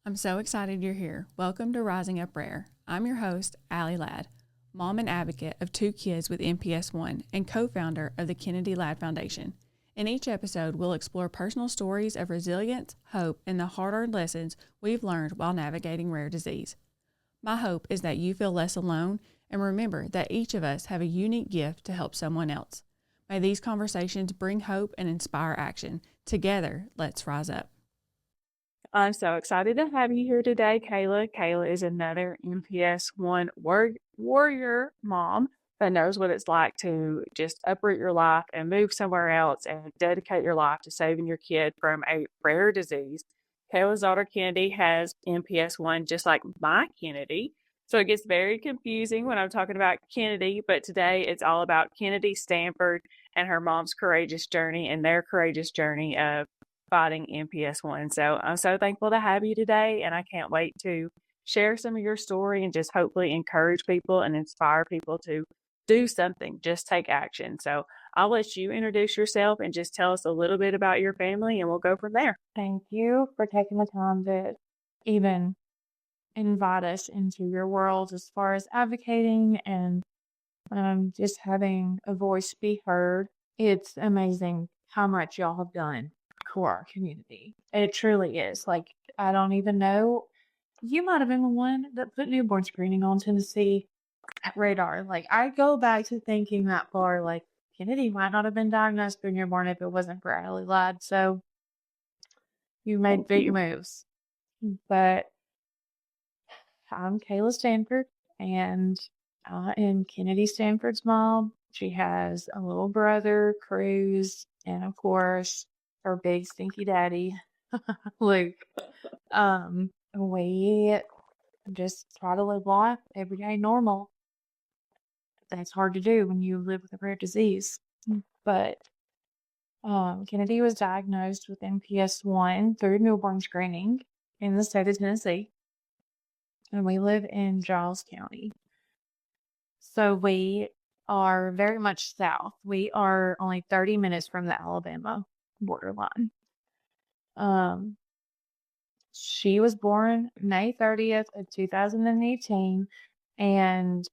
I'm so excited you're here. Welcome to Rising Up Rare. I'm your host, Allie Ladd, mom and advocate of 2 kids with MPS 1 and co-founder of the Kennedy Ladd Foundation. In each episode, we'll explore personal stories of resilience, hope, and the hard-earned lessons we've learned while navigating rare disease. My hope is that you feel less alone and remember that each of us have a unique gift to help someone else. May these conversations bring hope and inspire action. Together, let's rise up. I'm so excited to have you here today, Kayla. Kayla is another MPS 1 warrior mom that knows what it's like to just uproot your life and move somewhere else and dedicate your life to saving your kid from a rare disease. Kayla's daughter, Kennedy, has MPS 1 just like my Kennedy. So it gets very confusing when I'm talking about Kennedy, but today it's all about Kennedy Stanford and her mom's courageous journey and their courageous journey of fighting MPS 1. So I'm so thankful to have you today, and I can't wait to share some of your story and just hopefully encourage people and inspire people to do something, just take action. So I'll let you introduce yourself and just tell us a little bit about your family, and we'll go from there. Thank you for taking the time to even invite us into your world as far as advocating and just having a voice be heard. It's amazing how much y'all have done for our community. It truly is. Like, I don't even know. You might have been the one that put newborn screening on Tennessee radar. Like, I go back to thinking that far, like, Kennedy might not have been diagnosed through newborn if it wasn't for Allie Ladd. So you made big moves. But I'm Kayla Stanford, and I am Kennedy Stanford's mom. She has a little brother, Cruz, and of course, her big stinky daddy, Luke. We just try to live life every day normal. That's hard to do when you live with a rare disease. But Kennedy was diagnosed with MPS 1 through newborn screening in the state of Tennessee. And we live in Giles County. So we are very much south. We are only 30 minutes from the Alabama borderline. She was born May 30th of 2018, and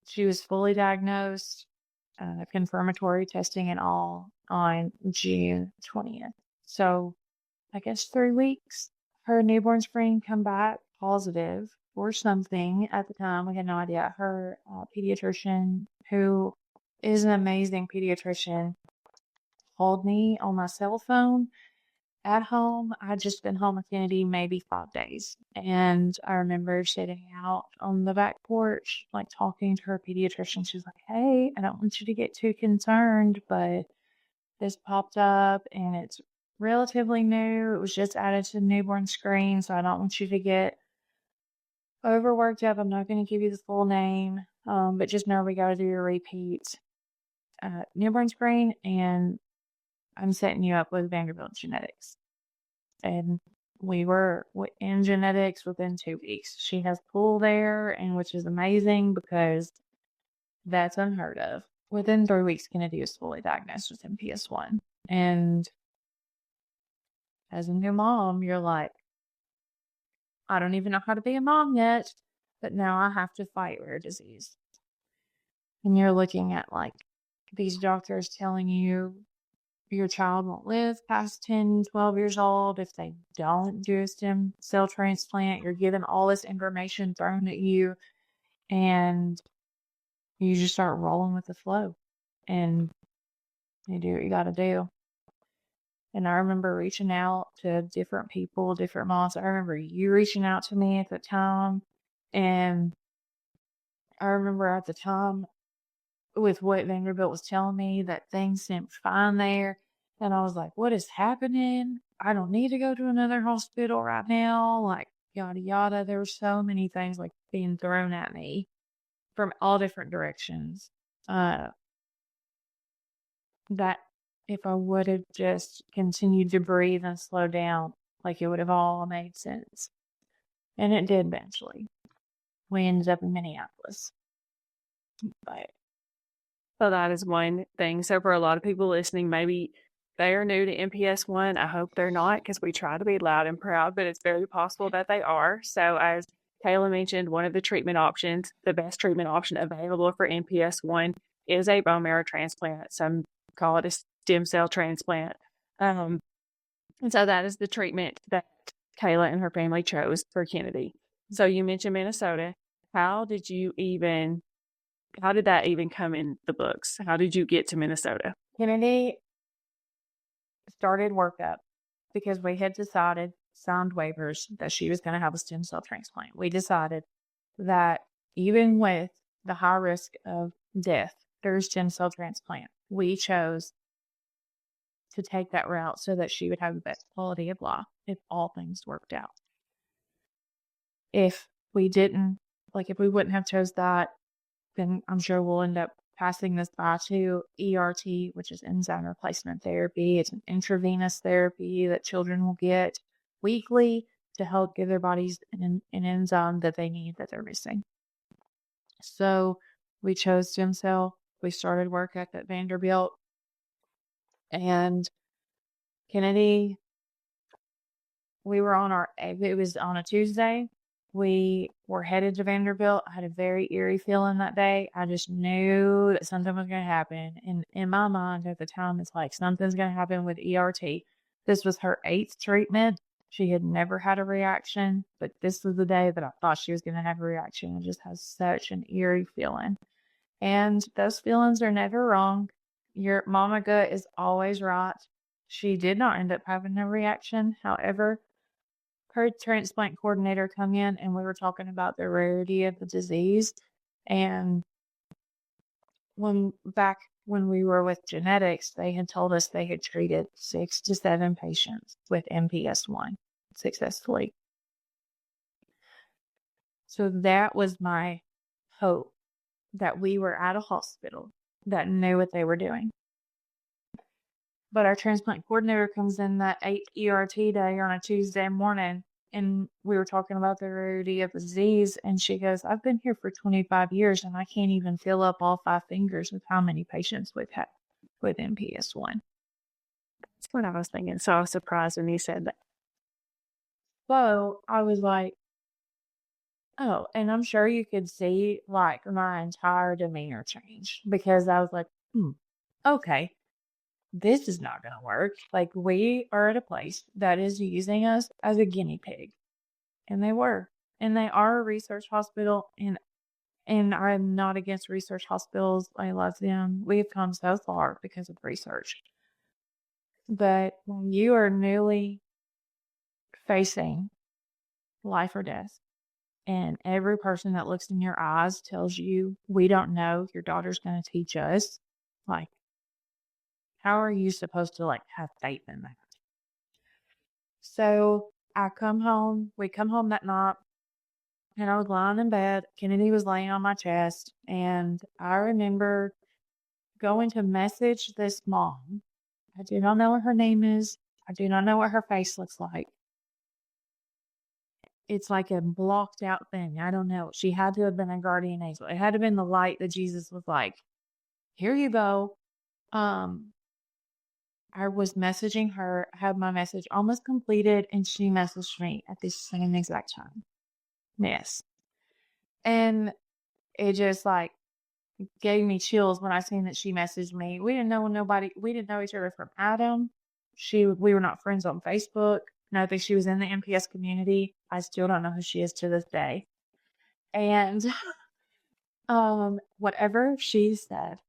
she was fully diagnosed, confirmatory testing and all, on June 20th. So I guess 3 weeks. Her newborn screen come back positive for something at the time. We had no idea. Her pediatrician, who is an amazing pediatrician, called me on my cell phone at home. I'd just been home with Kennedy maybe 5 days. And I remember sitting out on the back porch, like talking to her pediatrician. She was like, "Hey, I don't want you to get too concerned, but this popped up and it's relatively new. It was just added to the newborn screen, so I don't want you to get overworked up. I'm not going to give you the full name, but just know we got to do a repeat newborn screen, and I'm setting you up with Vanderbilt Genetics." And we were in genetics within 2 weeks. She has pool there, and which is amazing because that's unheard of. Within 3 weeks, Kennedy was fully diagnosed with MPS 1. And as a new mom, you're like, I don't even know how to be a mom yet, but now I have to fight rare disease. And you're looking at like these doctors telling you your child won't live past 10, 12 years old if they don't do a stem cell transplant. You're given all this information thrown at you, and you just start rolling with the flow, and you do what you got to do. And I remember reaching out to different people, different moms. I remember you reaching out to me at the time. And I remember at the time, with what Vanderbilt was telling me, that things seemed fine there. And I was like, what is happening? I don't need to go to another hospital right now. Like, yada, yada. There were so many things like being thrown at me from all different directions. That if I would have just continued to breathe and slow down, like it would have all made sense. And it did eventually. We ended up in Minneapolis. But So that is one thing. So for a lot of people listening, maybe they are new to MPS 1. I hope they're not, because we try to be loud and proud, but it's very possible that they are. So, as Kayla mentioned, one of the treatment options, the best treatment option available for MPS 1 is a bone marrow transplant. Some call it a stem cell transplant. And so that is the treatment that Kayla and her family chose for Kennedy. So you mentioned Minnesota. How did that even come in the books? How did you get to Minnesota? Kennedy started workup because we had decided, signed waivers, that she was going to have a stem cell transplant. We decided that even with the high risk of death through stem cell transplant, we chose to take that route so that she would have the best quality of life if all things worked out. If we didn't, if we wouldn't have chose that, then I'm sure we'll end up passing this by to ERT, which is enzyme replacement therapy. It's an intravenous therapy that children will get weekly to help give their bodies an enzyme that they need that they're missing. So we chose stem cell. We started work at Vanderbilt. And Kennedy, it was on a Tuesday. We were headed to Vanderbilt. I had a very eerie feeling that day. I just knew that something was going to happen. And in my mind at the time, it's like something's going to happen with ERT. This was her 8th treatment. She had never had a reaction, but this was the day that I thought she was going to have a reaction. It just has such an eerie feeling. And those feelings are never wrong. Your mama gut is always right. She did not end up having a reaction. However, her transplant coordinator come in and we were talking about the rarity of the disease. And back when we were with genetics, they had told us they had treated 6 to 7 patients with MPS 1 successfully. So that was my hope, that we were at a hospital that knew what they were doing. But our transplant coordinator comes in that 8th ERT day on a Tuesday morning, and we were talking about the rarity of the disease, and she goes, I've been here for 25 years, and I can't even fill up all 5 fingers with how many patients we've had with MPS 1. That's what I was thinking. So I was surprised when you said that. So I was like, oh, and I'm sure you could see my entire demeanor change, because I was like, okay, this is not going to work. We are at a place that is using us as a guinea pig. And they were. And they are a research hospital. And I'm not against research hospitals. I love them. We've come so far because of research. But when you are newly facing life or death, and every person that looks in your eyes tells you, we don't know, your daughter's going to teach us, how are you supposed to have faith in that? So we come home that night, and I was lying in bed. Kennedy was laying on my chest, and I remember going to message this mom. I do not know what her name is. I do not know what her face looks like. It's like a blocked out thing. I don't know. She had to have been a guardian angel. It had to have been the light that Jesus was like, here you go. I was messaging her, I had my message almost completed, and she messaged me at the same exact time. Yes. And it just gave me chills when I seen that she messaged me. We didn't know each other from Adam. We were not friends on Facebook. Nothing. She was in the MPS community. I still don't know who she is to this day. And whatever she said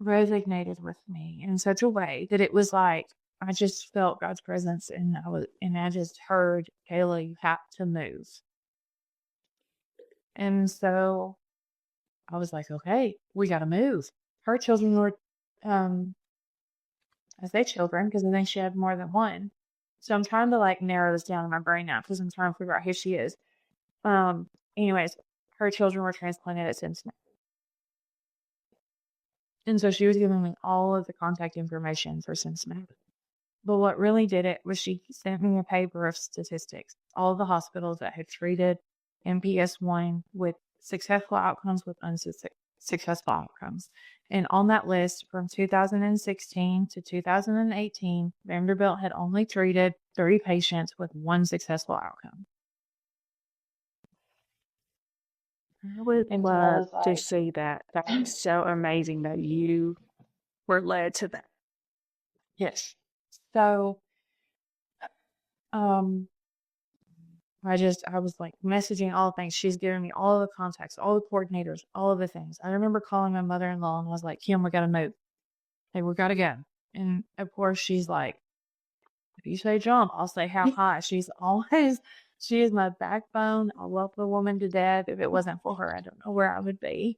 resonated with me in such a way that it was I just felt God's presence, and I just heard, Kayla, you have to move. And so I was like, okay, we got to move. Her children were, I say children because I think she had more than one. So I'm trying to narrow this down in my brain now because I'm trying to figure out who she is. Anyways, her children were transplanted at Cincinnati. And so she was giving me all of the contact information for Cincinnati. But what really did it was she sent me a paper of statistics, all of the hospitals that had treated MPS 1 with successful outcomes with successful outcomes. And on that list from 2016 to 2018, Vanderbilt had only treated 30 patients with one successful outcome. I would And so I love was to like, see that. That's so amazing that you were led to that. yes. So, I was like messaging all the things. She's giving me all the contacts, all the coordinators, all of the things. I remember calling my mother-in-law and I was like, Kim, we got to move. Hey, we got to go. And of course, she's like, if you say jump, I'll say how high. She is my backbone. I love the woman to death. If it wasn't for her, I don't know where I would be.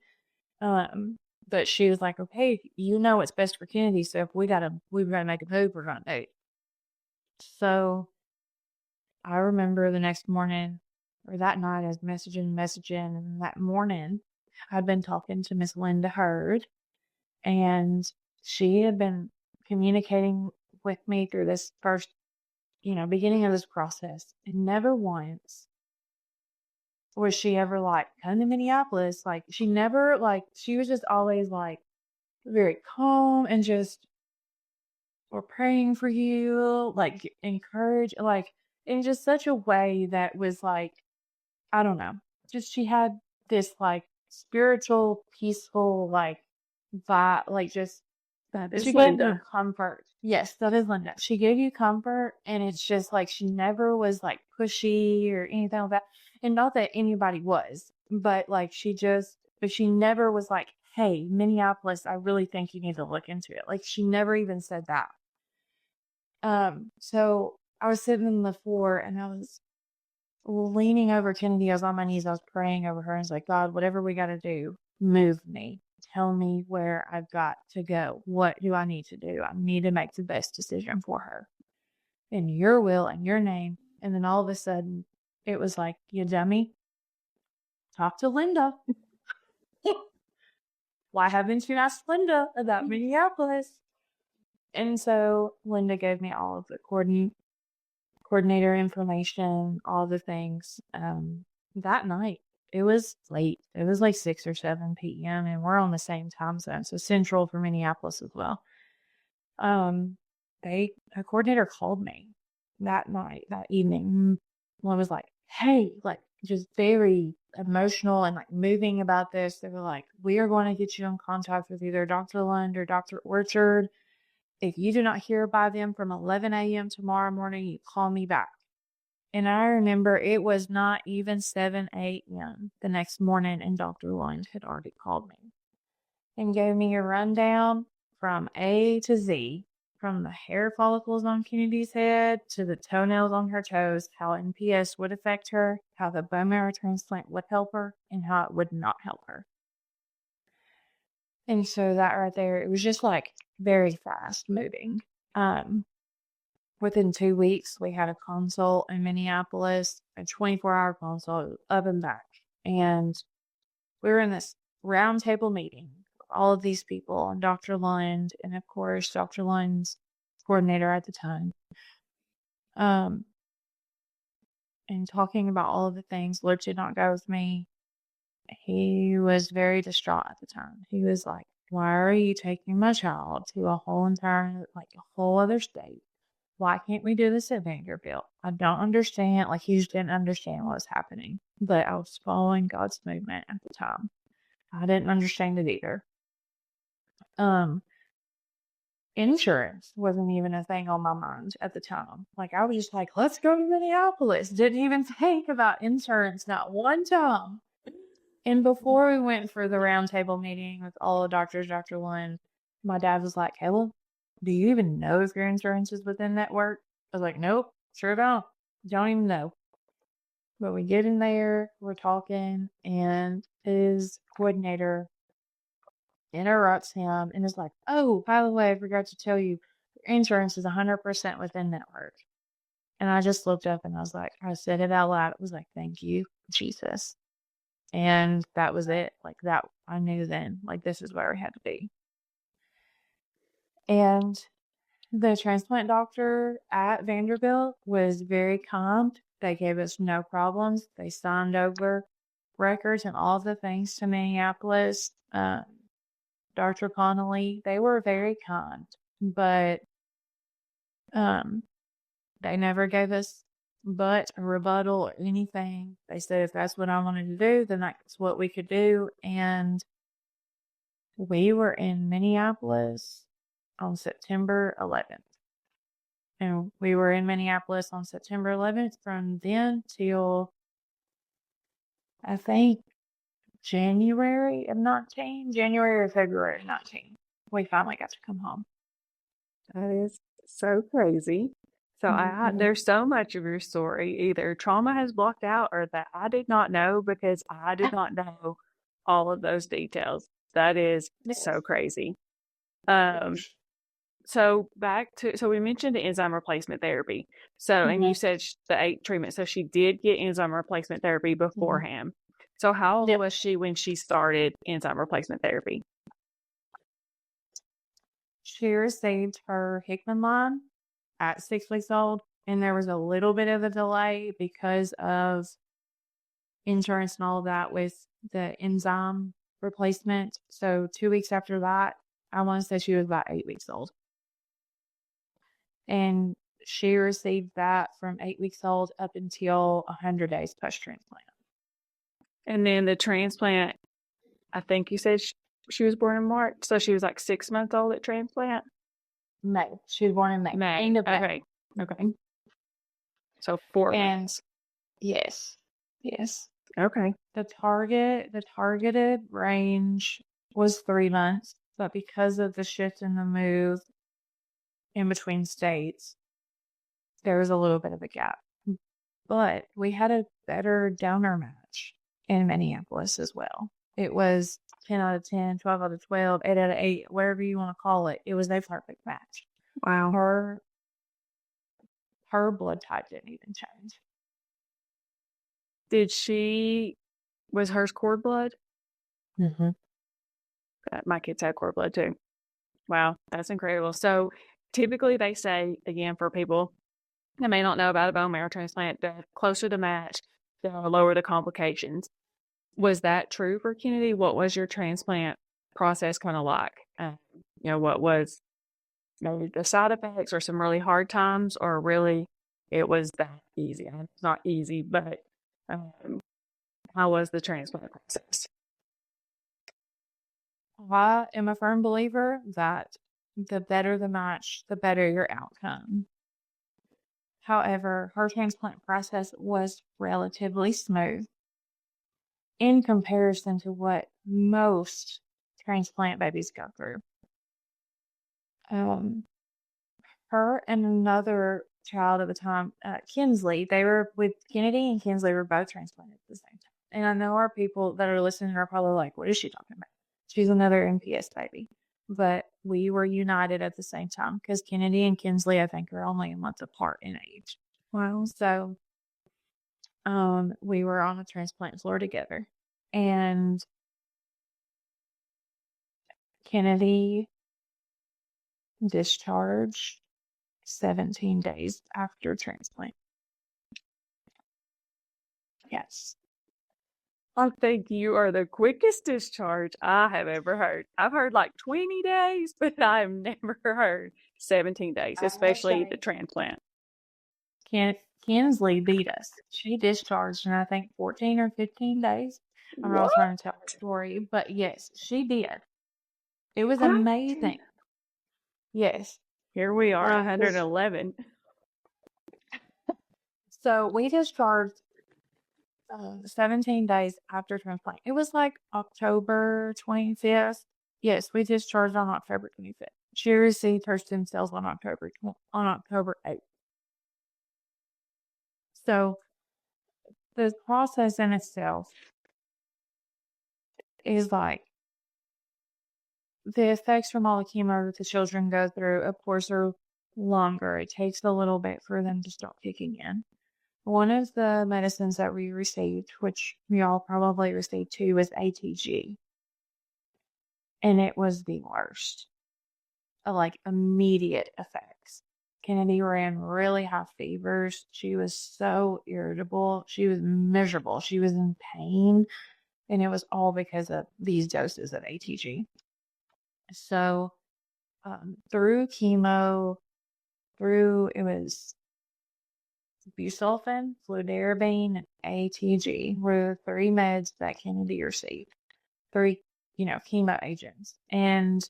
But she was like, okay, you know what's best for Kennedy. So if we've got to make a move, we're going to do it. So I remember the next morning or that night I was messaging. And that morning I'd been talking to Miss Linda Hurd, and she had been communicating with me through this first, beginning of this process. And never once was she ever like, come to Minneapolis. Like, she never, like, she was just always like very calm and just, we're praying for you, like, encourage, like, in just such a way that was like, I don't know, just she had this like spiritual, peaceful, like vibe, like just That is she gave you Linda. comfort. Yes, that is Linda. She gave you comfort, and it's just like she never was like pushy or anything like that. And not that anybody was, but like but she never was like, hey, Minneapolis, I really think you need to look into it. Like, she never even said that. So I was sitting on the floor and I was leaning over Kennedy. I was on my knees. I was praying over her. I was like, God, whatever we got to do, move me. Tell me where I've got to go. What do I need to do? I need to make the best decision for her in your will and your name. And then all of a sudden, it was like, you dummy, talk to Linda. Why haven't you asked Linda about Minneapolis? And so Linda gave me all of the coordinator information, all the things. That night, it was late. It was like 6 or 7 p.m. and we're on the same time zone, so central for Minneapolis as well. A coordinator called me that night, that evening. One was like, hey, like, just very emotional and like moving about this. They were like, we are going to get you in contact with either Dr. Lund or Dr. Orchard. If you do not hear by them from 11 a.m. tomorrow morning, you call me back. And I remember it was not even 7 a.m. the next morning, and Dr. Lund had already called me and gave me a rundown from A to Z, from the hair follicles on Kennedy's head to the toenails on her toes, how NPS would affect her, how the bone marrow transplant would help her, and how it would not help her. And so that right there, it was just like very fast moving. Within 2 weeks, we had a consult in Minneapolis, a 24-hour consult up and back. And we were in this round table meeting with all of these people and Dr. Lund, and of course, Dr. Lund's coordinator at the time. And talking about all of the things. Luke did not go with me. He was very distraught at the time. He was like, why are you taking my child to a whole other state? Why can't we do this at Vanderbilt? I don't understand. Like, he just didn't understand what was happening. But I was following God's movement at the time. I didn't understand it either. Insurance wasn't even a thing on my mind at the time. Like, I was just like, let's go to Minneapolis. Didn't even think about insurance, not one time. And before we went for the roundtable meeting with all the doctors, Dr. Lund, my dad was like, Kayla, do you even know if your insurance is within network? I was like, nope, sure don't. Don't even know. But we get in there, we're talking, and his coordinator interrupts him and is like, oh, by the way, I forgot to tell you, your insurance is 100% within network. And I just looked up and I was like, I said it out loud. It was like, thank you, Jesus. And that was it. Like, that, I knew then, like, this is where we had to be. And the transplant doctor at Vanderbilt was very calm. They gave us no problems. They signed over records and all the things to Minneapolis. Dr. Connolly, they were very kind, but um, they never gave us but a rebuttal or anything. They said if that's what I wanted to do, then that's what we could do. And we were in Minneapolis on September 11th. And we were in Minneapolis on September 11th from then till, I think, January of 19, January or February of 19. We finally got to come home. That is so crazy. So there's so much of your story either trauma has blocked out or that I did not know because I did not know all of those details. That is so crazy. So we mentioned the enzyme replacement therapy. So, and you said the 8 treatments. So she did get enzyme replacement therapy beforehand. So how old was she when she started enzyme replacement therapy? She received her Hickman line at 6 weeks old, and there was a little bit of a delay because of insurance and all of that with the enzyme replacement. So 2 weeks after that, I want to say she was about 8 weeks old. And she received that from 8 weeks old up until 100 days post-transplant. And then the transplant, I think you said she was born in March, so she was like 6 months old at transplant? May. She was born in May. End of May. Okay. So 4 months. Yes. Okay. The targeted range was 3 months, but because of the shift in the move in between states, there was a little bit of a gap. But we had a better donor match in Minneapolis as well. It was 10 out of 10, 12 out of 12, 8 out of 8, whatever you want to call it. It was a perfect match. Wow. Her blood type didn't even change. Was hers cord blood? Mm-hmm. My kids had cord blood too. Wow, that's incredible. So typically they say, again, for people that may not know about a bone marrow transplant, the closer the match, the lower the complications. Was that true for Kennedy? What was your transplant process kind of like? What was maybe the side effects or some really hard times, or really it was that easy? It's not easy, but how was the transplant process? I am a firm believer that the better the match, the better your outcome. However, her transplant process was relatively smooth in comparison to what most transplant babies go through. Her and another child at the time, Kinsley, they were with Kennedy and Kinsley were both transplanted at the same time. And I know our people that are listening are probably like, what is she talking about? She's another MPS baby. But we were united at the same time because Kennedy and Kinsley, I think, are only a month apart in age. Wow. So we were on a transplant floor together. And Kennedy discharged 17 days after transplant. Yes. I think you are the quickest discharge I have ever heard. I've heard like 20 days, but I've never heard 17 days, especially the transplant. Kinsley beat us. She discharged in, I think, 14 or 15 days. I'm not trying to tell her story, but yes, she did. It was amazing. Yes. Here we are, 111. So we discharged 17 days after transplant. It was like October 25th. Yes, we discharged on October 25th. She received her stem cells on October 8th. So the process in itself is like the effects from all the chemo that the children go through, of course, are longer. It takes a little bit for them to start kicking in. One of the medicines that we received, which we all probably received too, was ATG. And it was the worst. Like immediate effects. Kennedy ran really high fevers. She was so irritable. She was miserable. She was in pain. And it was all because of these doses of ATG. So through chemo, it was busulfan, fludarabine, and ATG were the 3 meds that Kennedy received. 3, chemo agents. And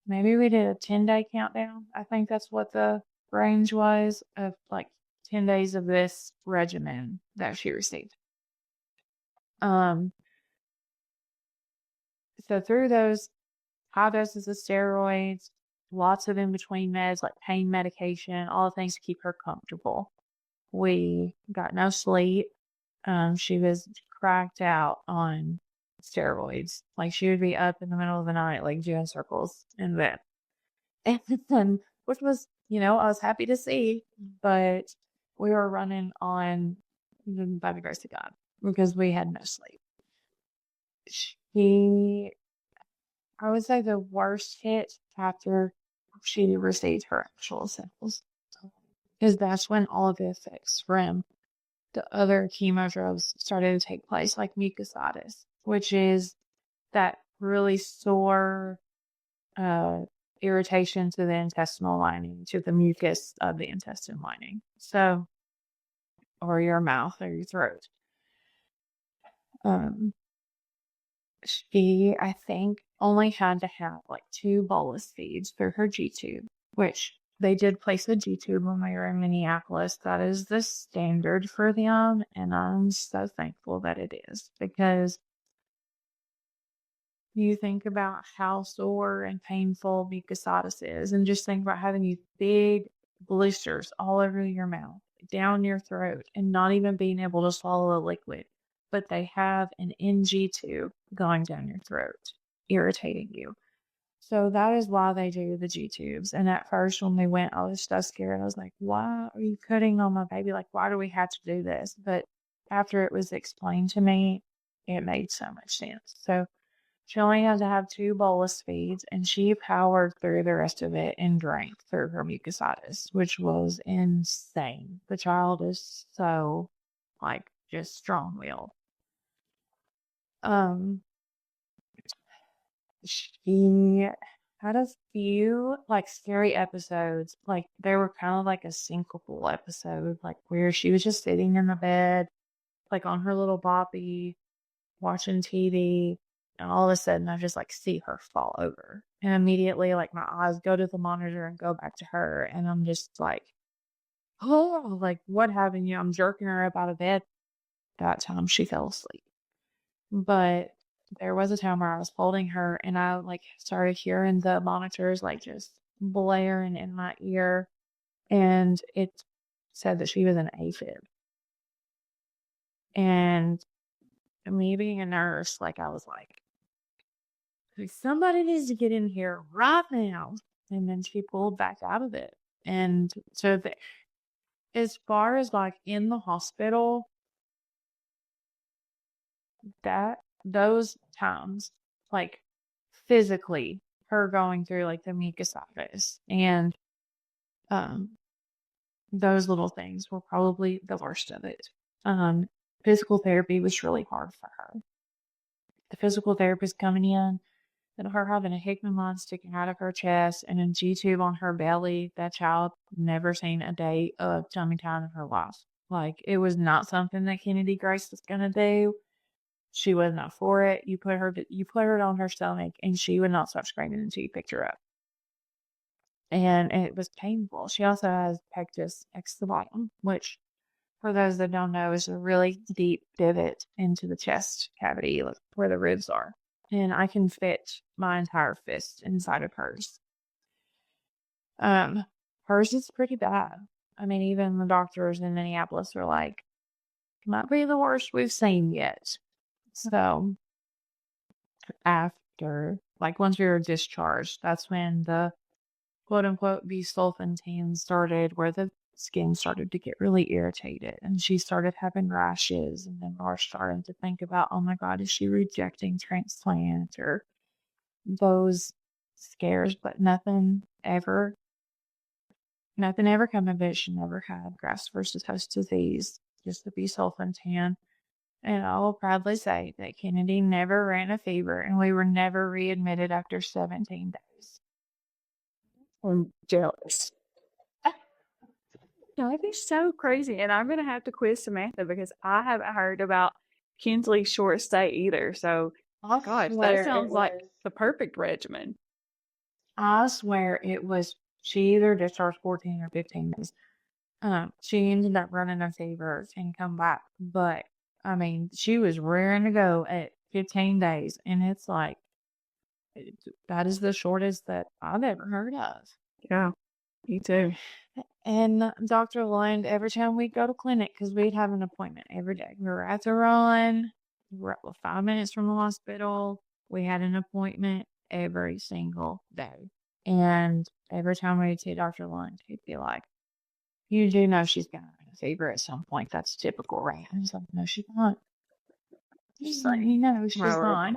maybe we did a 10-day countdown. I think that's what the range was of like 10 days of this regimen that she received. So through those high doses of steroids, lots of in-between meds like pain medication, all the things to keep her comfortable. We got no sleep. She was cracked out on steroids. Like she would be up in the middle of the night, like doing circles in bed. And then, which was, I was happy to see, but we were running on, by the grace of God, because we had no sleep. I would say the worst hit after she received her actual samples, because that's when all of the effects from the other chemo drugs started to take place, like mucositis, which is that really sore irritation to the intestinal lining, to the mucus of the intestine lining. So, or your mouth or your throat. She, I think, only had to have like 2 bolus feeds through her G tube, which they did place a G tube when we were in Minneapolis. That is the standard for them, and I'm so thankful that it is, because you think about how sore and painful mucositis is, and just think about having these big blisters all over your mouth, down your throat, and not even being able to swallow a liquid. But they have an NG tube going down your throat, irritating you. So that is why they do the G tubes. And at first, when we went, I was so scared. I was like, why are you cutting on my baby? Like, why do we have to do this? But after it was explained to me, it made so much sense. So she only had to have 2 bolus feeds, and she powered through the rest of it and drank through her mucositis, which was insane. The child is so, like, just strong-willed. She had a few like scary episodes. Like they were kind of like a syncopal episode, like where she was just sitting in the bed, like on her little boppy, watching TV, and all of a sudden I just like see her fall over. And immediately like my eyes go to the monitor and go back to her, and I'm just like, oh, like what happened? I'm jerking her up out of bed. That time she fell asleep. But there was a time where I was holding her and I like started hearing the monitors like just blaring in my ear, and it said that she was an AFib. And me being a nurse, like I was like, somebody needs to get in here right now. And then she pulled back out of it. And so as far as like in the hospital, those times, like physically, her going through like the mucositis and those little things were probably the worst of it. Physical therapy was really hard for her. The physical therapist coming in and her having a Hickman line sticking out of her chest and a G tube on her belly. That child never seen a day of tummy time in her life. Like it was not something that Kennedy Grace was gonna do. She was not for it. You put her on her stomach and she would not stop screaming until you picked her up. And it was painful. She also has pectus extublatum, which for those that don't know is a really deep divot into the chest cavity where the ribs are. And I can fit my entire fist inside of hers. Hers is pretty bad. I mean, even the doctors in Minneapolis were like, might be the worst we've seen yet. So after, like once we were discharged, that's when the quote unquote busulfantine started, where the skin started to get really irritated and she started having rashes. And then we're starting to think about, oh my God, is she rejecting transplant or those scares? But nothing ever come of it. She never had graft versus host disease, just the busulfantine. And I will proudly say that Kennedy never ran a fever and we were never readmitted after 17 days. I'm jealous. That is so crazy. And I'm going to have to quiz Samantha because I haven't heard about Kinsley's short stay either. So, I gosh, that swear it sounds like was. the perfect regimen. I swear it was. She either discharged 14 or 15 days. She ended up running a fever and come back, but I mean, she was raring to go at 15 days, and it's like that is the shortest that I've ever heard of. Yeah, me too. And Dr. Lund, every time we'd go to clinic, because we'd have an appointment every day. We were at the run. We were 5 minutes from the hospital. We had an appointment every single day. And every time we'd see Dr. Lund, he'd be like, you do know she's going to have a fever at some point. That's typical, right? I was like, no, she's not. Just letting you know, she's not.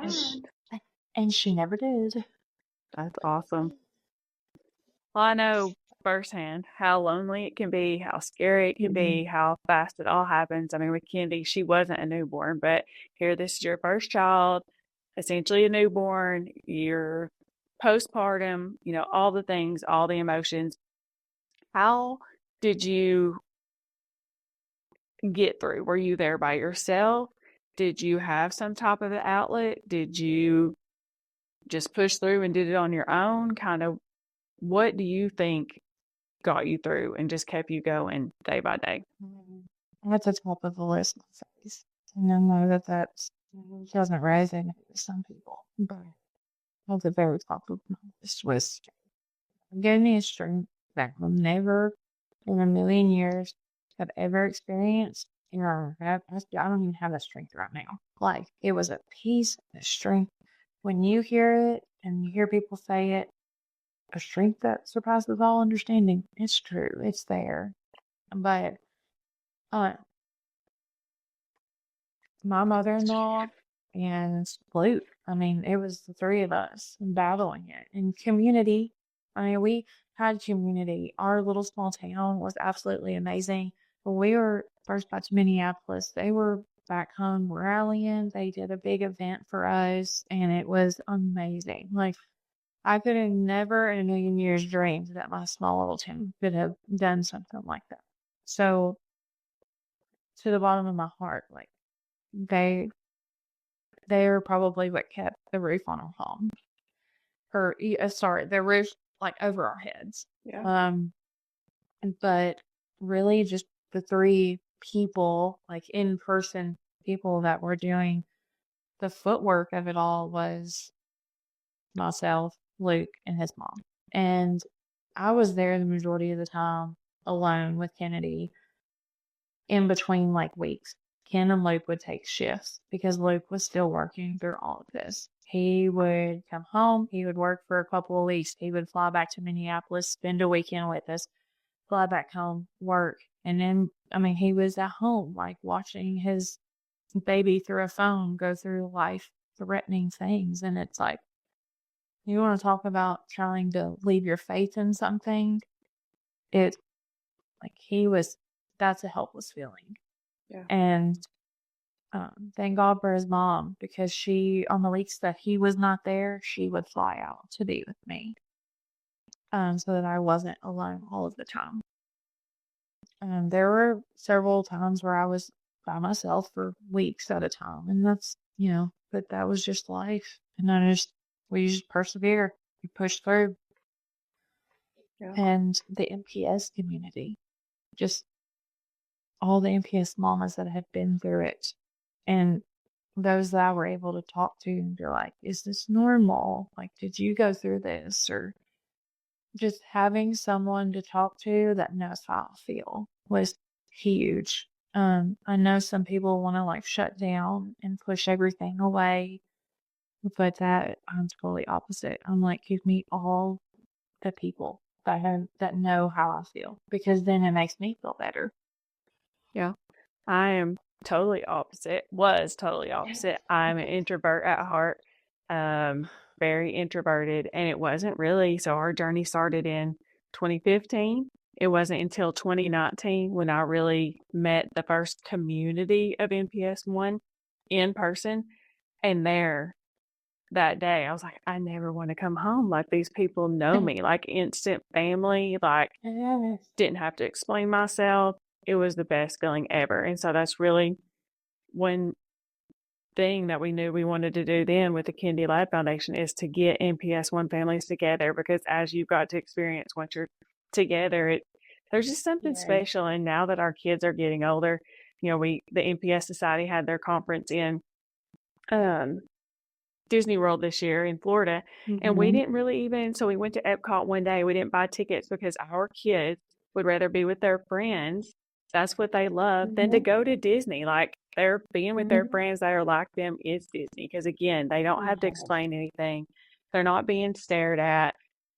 And she never did. That's awesome. Well, I know firsthand how lonely it can be, how scary it can be, how fast it all happens. I mean, with Kendi, she wasn't a newborn, but here, this is your first child, essentially a newborn, you're postpartum, all the things, all the emotions. How did you get through? Were you there by yourself? Did you have some type of an outlet? Did you just push through and did it on your own? Kind of, what do you think got you through and just kept you going day by day? At the top of the list, phase. And I know that doesn't resonate with some people, but at the very top of my list was giving me a strength that I'll never in a million years have ever experienced. I don't even have that strength right now. Like, it was a peace, a strength. When you hear it and you hear people say it, a strength that surpasses all understanding. It's true. It's there. But my mother-in-law and Luke, I mean, it was the three of us battling it. And community, I mean, we had community. Our little small town was absolutely amazing. When we were first back to Minneapolis, they were back home rallying. They did a big event for us, and it was amazing. Like, I could have never in a million years dreamed that my small little town could have done something like that. So, to the bottom of my heart, like, they are probably what kept the roof on our home. The roof like over our heads. Yeah. But really just the three people, like in person people that were doing the footwork of it all was myself, Luke, and his mom. And I was there the majority of the time alone with Kennedy in between like weeks. Ken and Luke would take shifts because Luke was still working through all of this. He would come home, he would work for a couple of weeks, he would fly back to Minneapolis, spend a weekend with us, fly back home, work. And then, I mean, he was at home, like watching his baby through a phone go through life threatening things. And it's like, you want to talk about trying to leave your faith in something? It's like that's a helpless feeling. Yeah. And thank God for his mom, because she, on the weeks that he was not there, she would fly out to be with me, so that I wasn't alone all of the time. There were several times where I was by myself for weeks at a time, and that's, but that was just life. And we just persevere, we push through. Yeah. And the MPS community, just all the MPS mamas that have been through it, and those that I were able to talk to, and they're like, is this normal? Like, did you go through this? Or just having someone to talk to that knows how I feel was huge. I know some people want to like shut down and push everything away, but I'm totally opposite. I'm like, give me all the people that know how I feel, because then it makes me feel better. Yeah. I am totally opposite, was totally opposite. I'm an introvert at heart, very introverted. And it wasn't really, so our journey started in 2015. It wasn't until 2019 when I really met the first community of NPS 1. in person. And there that day, I was like, I never want to come home. Like, these people know me, like instant family, like Yes. didn't have to explain myself. It was the best feeling ever. And so that's really one thing that we knew we wanted to do then with the Kennedy Lad Foundation, is to get NPS 1 families together, because as you've got to experience once you're together, there's just something Yes. special. And now that our kids are getting older, the NPS Society had their conference in Disney World this year in Florida, and we didn't really even, so we went to Epcot one day. We didn't buy tickets because our kids would rather be with their friends. That's what they love, than to go to Disney. Like, they're being with their friends that are like them is Disney, because again, they don't have to explain anything. They're not being stared at.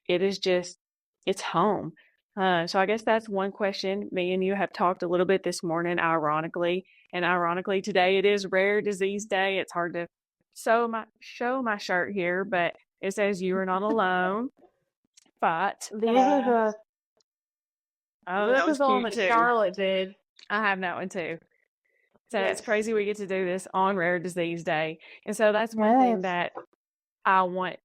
It is just, it's home. So I guess that's one question. Me and you have talked a little bit this morning, ironically. And ironically, today it is Rare Disease Day. It's hard to show my shirt here, but it says "You are not alone." But that was the one cute that too. Charlotte did. I have that one too. So Yes. it's crazy we get to do this on Rare Disease Day, and so that's one thing that I want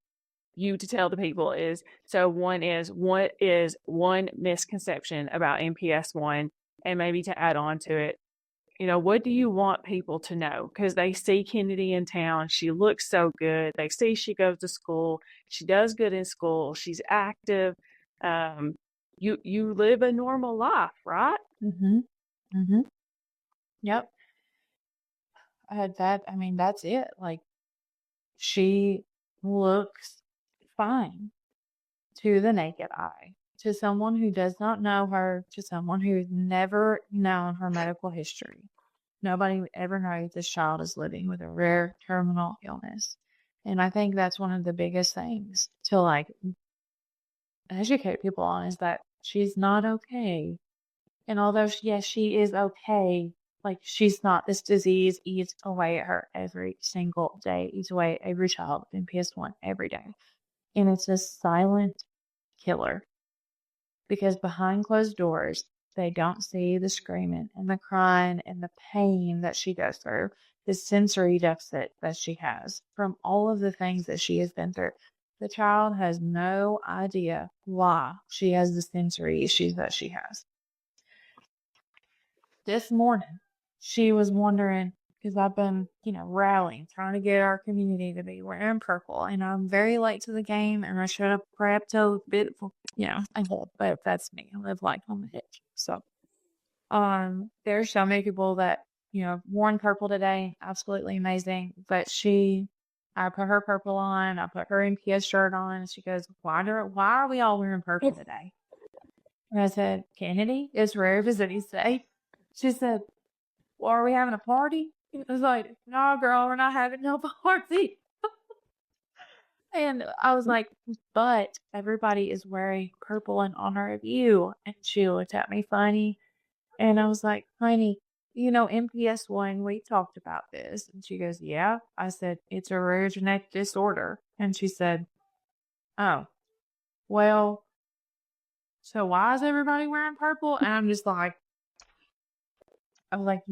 you to tell the people is, so one is, what is one misconception about NPS 1, and maybe to add on to it, what do you want people to know? Because they see Kennedy in town. She looks so good. They see she goes to school. She does good in school. She's active. You live a normal life, right? Yep. I mean, that's it. Like, she looks fine to the naked eye. To someone who does not know her, to someone who's never known her medical history. Nobody would ever know this child is living with a rare terminal illness. And I think that's one of the biggest things to like educate people on, is that she's not okay. And although, yes, she is okay, like, she's not, this disease eats away at her every single day, eats away at every child in PS1 every day. And it's a silent killer, because behind closed doors, they don't see the screaming and the crying and the pain that she goes through, the sensory deficit that she has from all of the things that she has been through. The child has no idea why she has the sensory issues that she has. This morning, she was wondering, because I've been, rallying, trying to get our community to be wearing purple, and I'm very late to the game, and I should have prepped a bit, I did, but that's me. I live like on the hitch. So, there's so many people that, worn purple today, absolutely amazing. But I put her purple on, I put her NPS shirt on, and she goes, why are we all wearing purple today? And I said, Kennedy, it's Rare Disease Day. She said, well, are we having a party? I was like, no, girl, we're not having no party. And I was like, but everybody is wearing purple in honor of you. And she looked at me funny. And I was like, honey, MPS 1, we talked about this. And she goes, yeah. I said, it's a rare genetic disorder. And she said, oh, well, so why is everybody wearing purple? And I'm just like, I was like,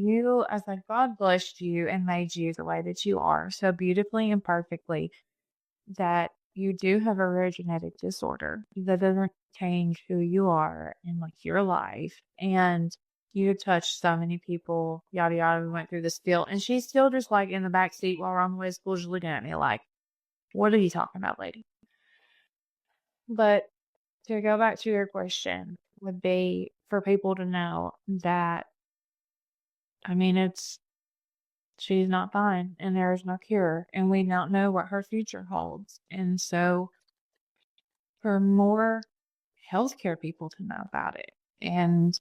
God blessed you and made you the way that you are, so beautifully and perfectly, that you do have a rare genetic disorder that doesn't change who you are and like your life. And you touched so many people, yada yada. We went through this field, and she's still just like in the back seat while we're on the way to school, just looking at me like, what are you talking about, lady? But to go back to your question, would be for people to know that, I mean, she's not fine and there is no cure, and we don't know what her future holds. And so for more healthcare people to know about it, and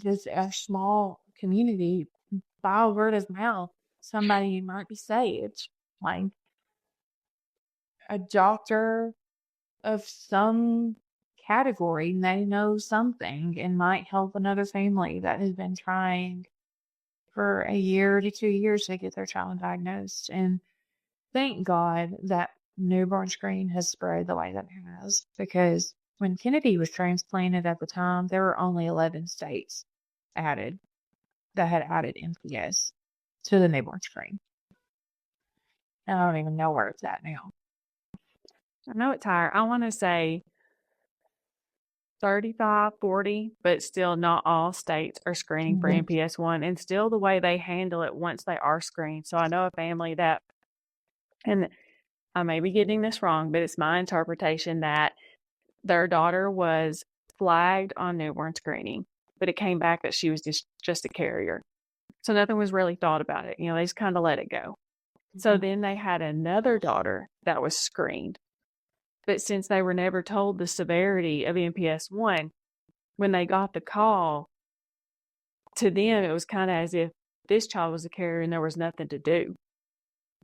just a small community, by word of mouth, somebody might be saved. Like a doctor of some category may know something and might help another family that has been trying for a year to 2 years to get their child diagnosed. And thank God that newborn screen has spread the way that it has, because when Kennedy was transplanted at the time, there were only 11 states that had added NPS to the newborn screen. And I don't even know where it's at now. I know it's higher. I want to say 35, 40, but still not all states are screening for MPS 1, and still the way they handle it once they are screened. So I know a family that, and I may be getting this wrong, but it's my interpretation that their daughter was flagged on newborn screening, but it came back that she was just a carrier. So nothing was really thought about it. They just kind of let it go. So then they had another daughter that was screened. But since they were never told the severity of MPS 1, when they got the call, to them, it was kind of as if this child was a carrier and there was nothing to do.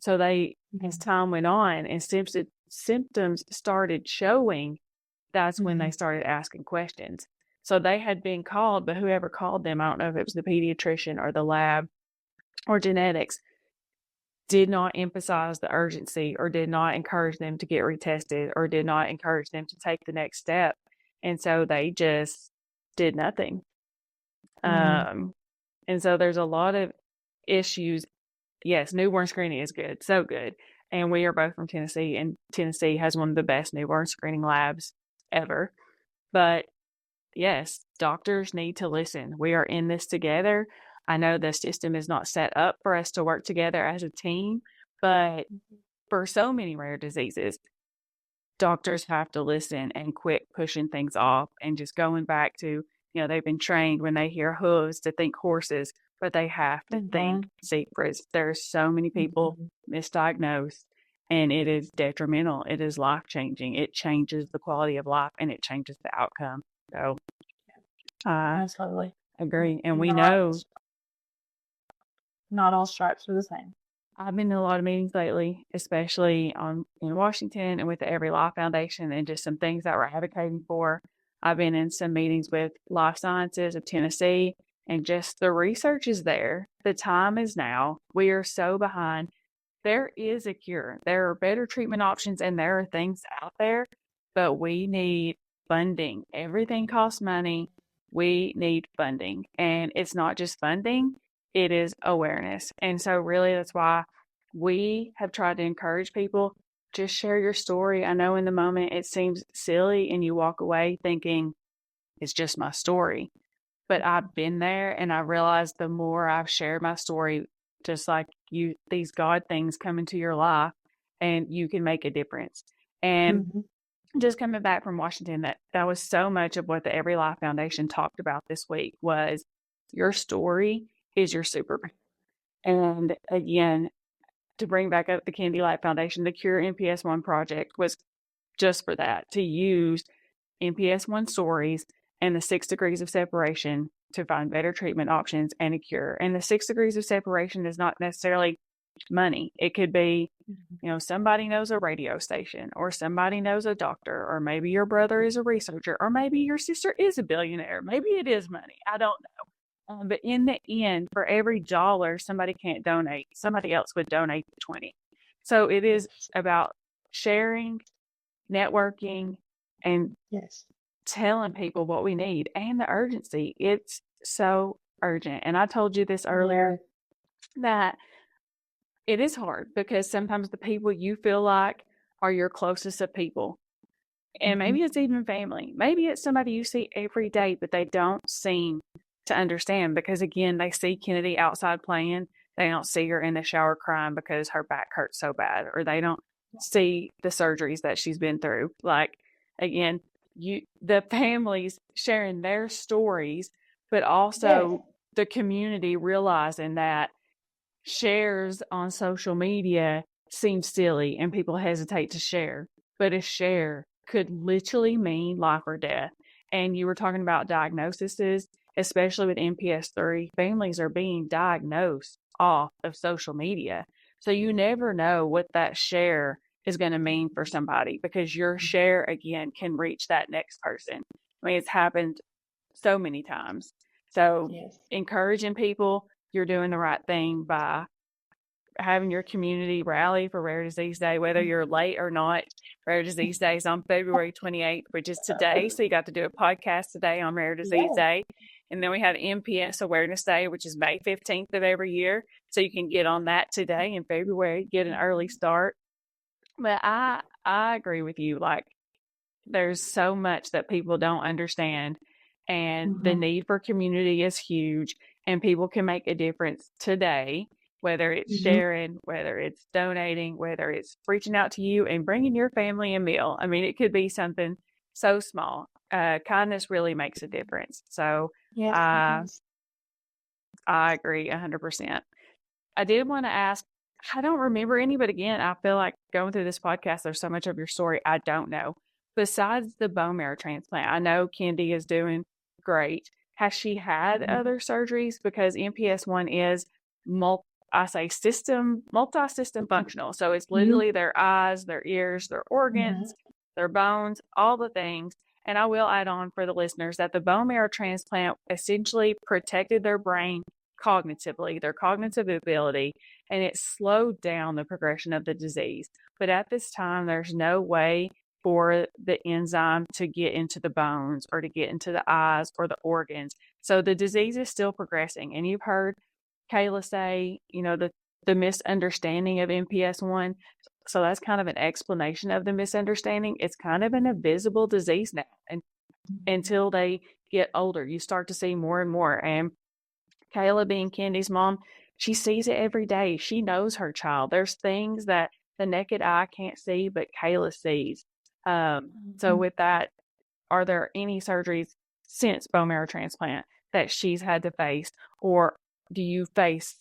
So as time went on and symptoms started showing, that's when they started asking questions. So they had been called, but whoever called them, I don't know if it was the pediatrician or the lab or genetics, did not emphasize the urgency or did not encourage them to get retested or did not encourage them to take the next step. And so they just did nothing. And so there's a lot of issues. Yes, newborn screening is good, so good. And we are both from Tennessee, and Tennessee has one of the best newborn screening labs ever. But yes, doctors need to listen. We are in this together. I know the system is not set up for us to work together as a team, but for so many rare diseases, doctors have to listen and quit pushing things off and just going back to, they've been trained when they hear hooves to think horses, but they have to think zebras. There's so many people misdiagnosed, and it is detrimental. It is life-changing. It changes the quality of life, and it changes the outcome. So Absolutely. Agree. And we know not all stripes are the same. I've been in a lot of meetings lately, especially in Washington and with the Every Life Foundation, and just some things that we're advocating for. I've been in some meetings with Life Sciences of Tennessee, and just the research is there. The time is now. We are so behind. There is a cure. There are better treatment options, and there are things out there, but we need funding. Everything costs money. We need funding. And it's not just funding, it is awareness. And so really that's why we have tried to encourage people, just share your story. I know in the moment it seems silly and you walk away thinking it's just my story, but I've been there, and I realized the more I've shared my story, just like these God things come into your life and you can make a difference. And just coming back from Washington, that was so much of what the Every Life Foundation talked about this week was your story is your superpower. And again, to bring back up the Kennedy Light Foundation, the Cure MPS 1 project was just for that, to use MPS 1 stories and the 6 degrees of separation to find better treatment options and a cure. And the 6 degrees of separation is not necessarily money. It could be, somebody knows a radio station, or somebody knows a doctor, or maybe your brother is a researcher, or maybe your sister is a billionaire. Maybe it is money. I don't know. But in the end, for every dollar somebody can't donate, somebody else would donate 20. So it is about sharing, networking, and telling people what we need and the urgency. It's so urgent. And I told you this earlier that it is hard because sometimes the people you feel like are your closest of people, and maybe it's even family. Maybe it's somebody you see every day, but they don't seem to understand because, again, they see Kennedy outside playing. They don't see her in the shower crying because her back hurts so bad, or they don't see the surgeries that she's been through. Like, again, the families sharing their stories, but also the community realizing that shares on social media seem silly and people hesitate to share, but a share could literally mean life or death. And you were talking about diagnoses, especially with MPS 3, families are being diagnosed off of social media. So you never know what that share is going to mean for somebody, because your share, again, can reach that next person. I mean, it's happened so many times. So encouraging people, you're doing the right thing by having your community rally for Rare Disease Day, whether you're late or not. Rare Disease Day is on February 28th, which is today. So you got to do a podcast today on Rare Disease Day. And then we have MPS Awareness Day, which is May 15th of every year. So you can get on that today in February, get an early start. But I agree with you. Like, there's so much that people don't understand, and the need for community is huge, and people can make a difference today, whether it's sharing, whether it's donating, whether it's reaching out to you and bringing your family a meal. I mean, it could be something so small. Kindness really makes a difference. So Yes, it I does. I agree 100%. I did want to ask, I don't remember any, but again, I feel like going through this podcast, there's so much of your story I don't know. Besides the bone marrow transplant, I know Kendi is doing great. Has she had other surgeries? Because MPS1 is multi-system functional. So it's literally their eyes, their ears, their organs, their bones, all the things. And I will add on for the listeners that the bone marrow transplant essentially protected their brain cognitively, their cognitive ability, and it slowed down the progression of the disease. But at this time, there's no way for the enzyme to get into the bones or to get into the eyes or the organs. So the disease is still progressing. And you've heard Kayla say, the misunderstanding of MPS1. So that's kind of an explanation of the misunderstanding. It's kind of an invisible disease now. And until they get older, you start to see more and more. And Kayla, being Kendi's mom, she sees it every day. She knows her child. There's things that the naked eye can't see, but Kayla sees. So with that, are there any surgeries since bone marrow transplant that she's had to face, or do you face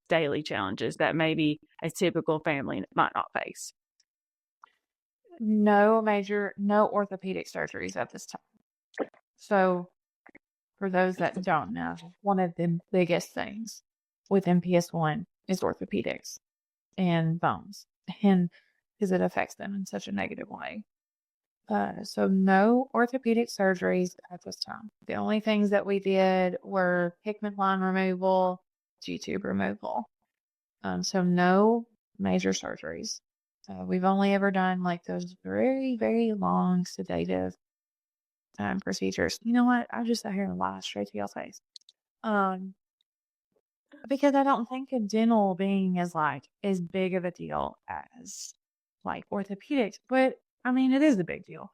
daily challenges that maybe a typical family might not face? No orthopedic surgeries at this time. So for those that don't know, one of the biggest things with MPS1 is orthopedics and bones, and because it affects them in such a negative way. So no orthopedic surgeries at this time. The only things that we did were pigment line removal, G-tube removal. So no major surgeries. We've only ever done like those very, very long sedative procedures. You know what? I just sat here and lie straight to y'all's face. Because I don't think a dental being is like as big of a deal as like orthopedics, but I mean it is a big deal.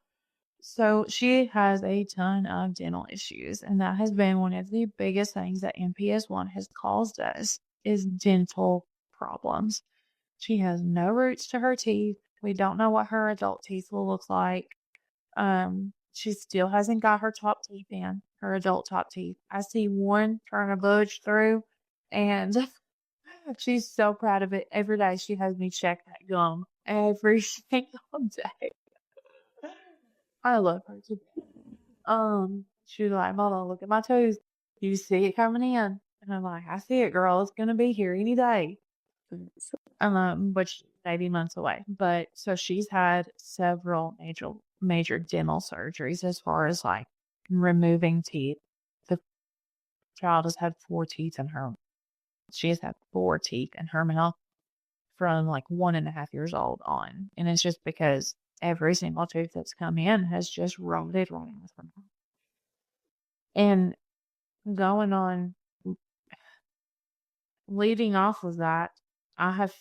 So she has a ton of dental issues, and that has been one of the biggest things that MPS1 has caused us is dental problems. She has no roots to her teeth. We don't know what her adult teeth will look like. She still hasn't got her top teeth in, her adult top teeth. I see one trying to budge through, and she's so proud of it. Every day she has me check that gum every single day. I love her to she was like, Mama, look at my tooth. You see it coming in? And I'm like, I see it, girl. It's gonna be here any day. Which 80 months away. But so she's had several major dental surgeries as far as like removing teeth. The child has had she has had 4 teeth in her mouth from like 1.5 years old on. And it's just because every single tooth that's come in has just rotted right with her mouth. And going on, leading off of that, I have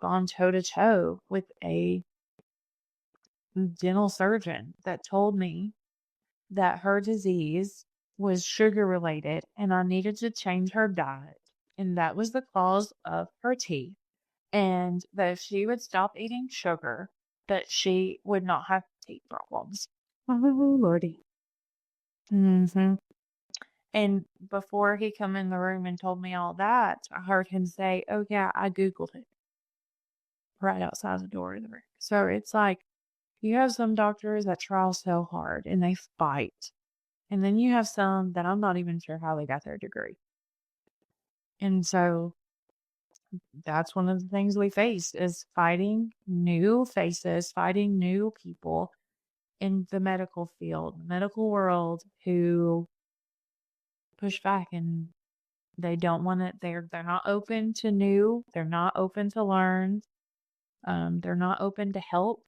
gone toe to toe with a dental surgeon that told me that her disease was sugar related and I needed to change her diet. And that was the cause of her teeth. And that if she would stop eating sugar, that she would not have teeth problems. Oh, Lordy. Mm-hmm. And before he come in the room and told me all that, I heard him say, oh yeah, I Googled it right outside the door of the room. So it's like, you have some doctors that try so hard and they fight. And then you have some that I'm not even sure how they got their degree. And so that's one of the things we face is fighting new faces, fighting new people in the medical field, medical world who push back and they don't want it. They're not open to new. They're not open to learn. They're not open to help,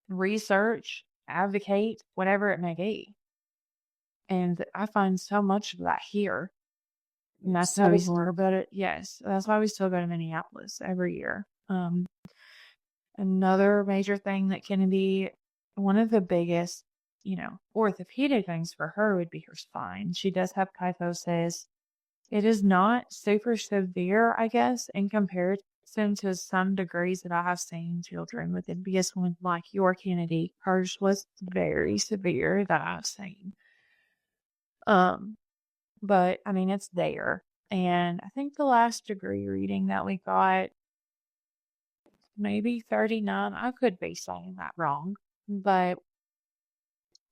research, advocate, whatever it may be. And I find so much of that here. And that's So why we hard. still go to, yes, that's why we still go to Minneapolis every year. Another major thing that Kennedy, one of the biggest, orthopedic things for her would be her spine. She does have kyphosis. It is not super severe, I guess, in comparison to some degrees that I have seen children with MPS1 like your Kennedy. Hers was very severe that I've seen. But I mean, it's there. And I think the last degree reading that we got, maybe 39. I could be saying that wrong, but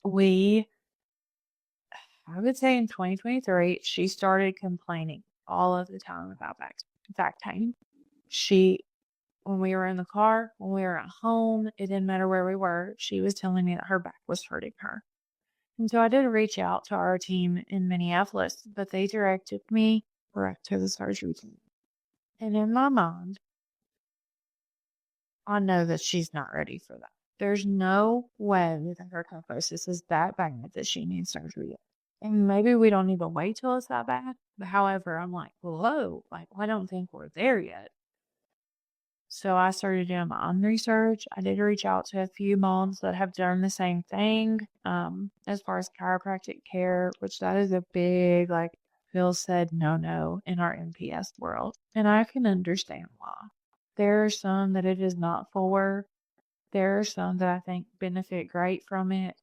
I would say in 2023, she started complaining all of the time about back pain. When we were in the car, when we were at home, it didn't matter where we were. She was telling me that her back was hurting her. And so I did reach out to our team in Minneapolis, but they directed me direct to the surgery team. And in my mind, I know that she's not ready for that. There's no way that her kyphosis is that bad that she needs surgery yet. And maybe we don't even wait till it's that bad. But however, I'm like, whoa, like, I don't think we're there yet. So I started doing my own research. I did reach out to a few moms that have done the same thing as far as chiropractic care, which that is a big, like Phil said, no in our MPS world. And I can understand why. There are some that it is not for. There are some that I think benefit great from it.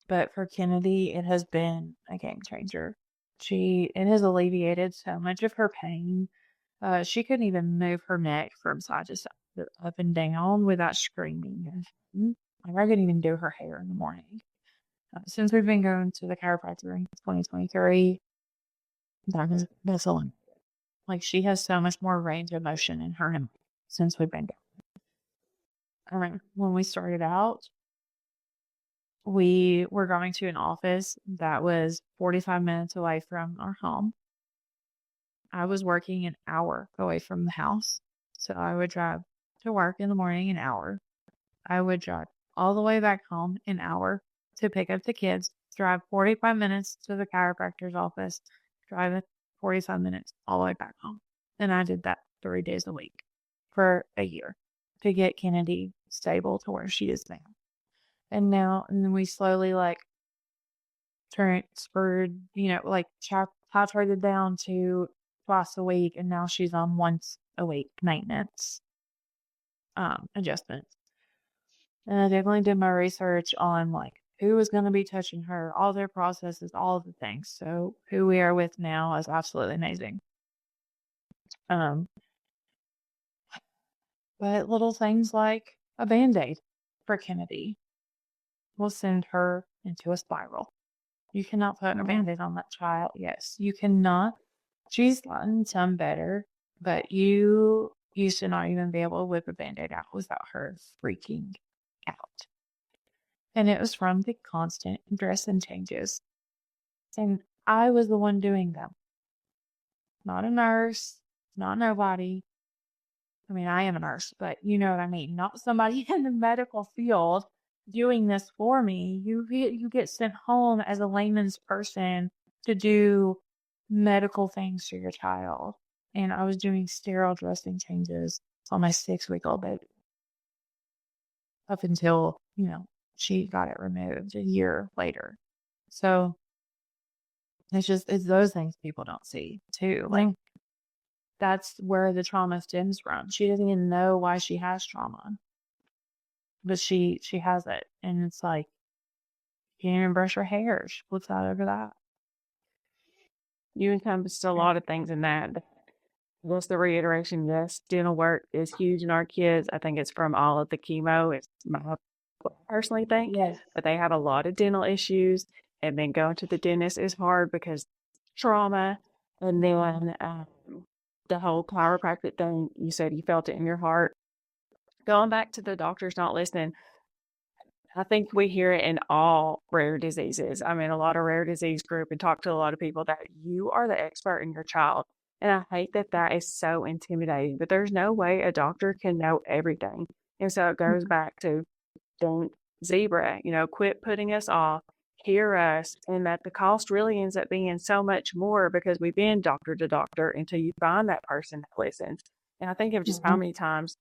But for Kennedy, it has been a game changer. It has alleviated so much of her pain. She couldn't even move her neck from side to side, up and down without screaming. Like I couldn't even do her hair in the morning. Since we've been going to the chiropractor in 2023, that's all. Like she has so much more range of motion in her since we've been going. When we started out, we were going to an office that was 45 minutes away from our home. I was working an hour away from the house. So I would drive to work in the morning an hour. I would drive all the way back home an hour to pick up the kids, drive 45 minutes to the chiropractor's office, drive 45 minutes all the way back home. And I did that 3 days a week for a year to get Kennedy stable to where she is now. And then we slowly transferred, titrated down to twice a week, and now she's on once a week maintenance adjustments. And I definitely did my research on who was going to be touching her, all their processes, all of the things. So who we are with now is absolutely amazing. But little things like a Band-Aid for Kennedy will send her into a spiral. You cannot put a Band-Aid on that child. Yes, you cannot. She's gotten some better, but you used to not even be able to whip a Band-Aid out without her freaking out. And it was from the constant dressing changes. And I was the one doing them. Not a nurse, not nobody. I mean, I am a nurse, but you know what I mean. Not somebody in the medical field doing this for me. You get sent home as a layman's person to do medical things for your child. And I was doing sterile dressing changes on my 6-week-old baby. Up until, she got it removed a year later. So it's those things people don't see too. Like that's where the trauma stems from. She doesn't even know why she has trauma, but she has it. And it's like, she can't even brush her hair. She flips out over that. You encompassed a lot of things in that. Just the reiteration, yes, dental work is huge in our kids. I think it's from all of the chemo. It's my personally think. Yes. But they have a lot of dental issues. And then going to the dentist is hard because trauma. And then the whole chiropractic thing, you said you felt it in your heart. Going back to the doctors not listening, I think we hear it in all rare diseases. I'm in a lot of rare disease group and talk to a lot of people that you are the expert in your child. And I hate that that is so intimidating, but there's no way a doctor can know everything. And so it goes back to don't zebra, quit putting us off. hear us, and that the cost really ends up being so much more because we've been doctor to doctor until you find that person that listens. And I think of just how many times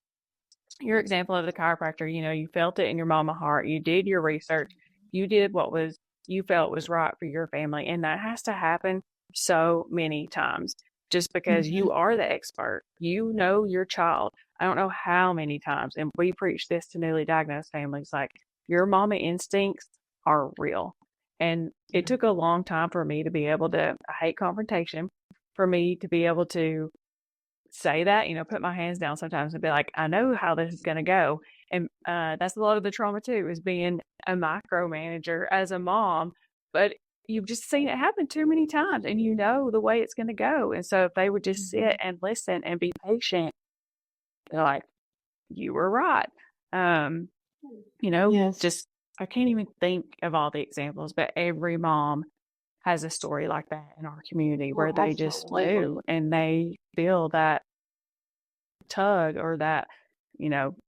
your example of the chiropractor, you felt it in your mama heart, you did your research, you did what was you felt was right for your family. And that has to happen so many times just because you are the expert. You know your child. I don't know how many times, and we preach this to newly diagnosed families, like your mama instincts are real. And it took a long time for me to be able to, I hate confrontation, for me to be able to say that, put my hands down sometimes and be like, I know how this is going to go. And that's a lot of the trauma too, is being a micromanager as a mom. But you've just seen it happen too many times and you know the way it's going to go. And so if they would just sit and listen and be patient, they're like, you were right. Yes. Just, I can't even think of all the examples, but every mom has a story like that in our community where they just do and they feel that tug or that,